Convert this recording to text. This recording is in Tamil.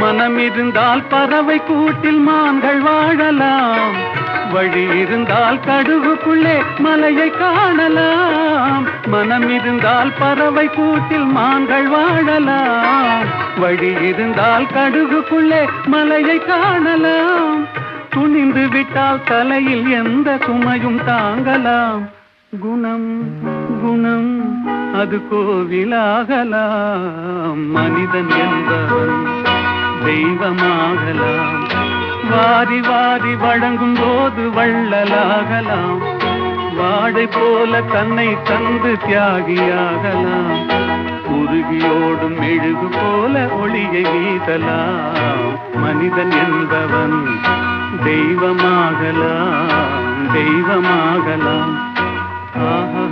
மனம் இருந்தால் பறவை கூட்டில் மான்கள் வாழலாம், வழி இருந்தால் கடுகுக்குள்ளே மலையை காணலாம். மனம் இருந்தால் பறவை கூட்டில் மான்கள் வாழலாம், வழி இருந்தால் கடுகுக்குள்ளே மலையை காணலாம். துணிந்து விட்டால் தலையில் எந்த சுமையும் தாங்கலாம். குணம் குணம் அது கோவிலாகலாம், மனிதன் என்பவன் தெய்வமாகலாம். வாரி வாரி வழங்கும் போது வள்ளலாகலாம், வாடை போல தன்னை தந்து தியாகியாகலாம். உருகியோடும் மெழுகு போல ஒளியை வீசலாம், மனிதன் என்பவன் தெய்வமாகலாம், தெய்வமாகலாம். ஆஹா.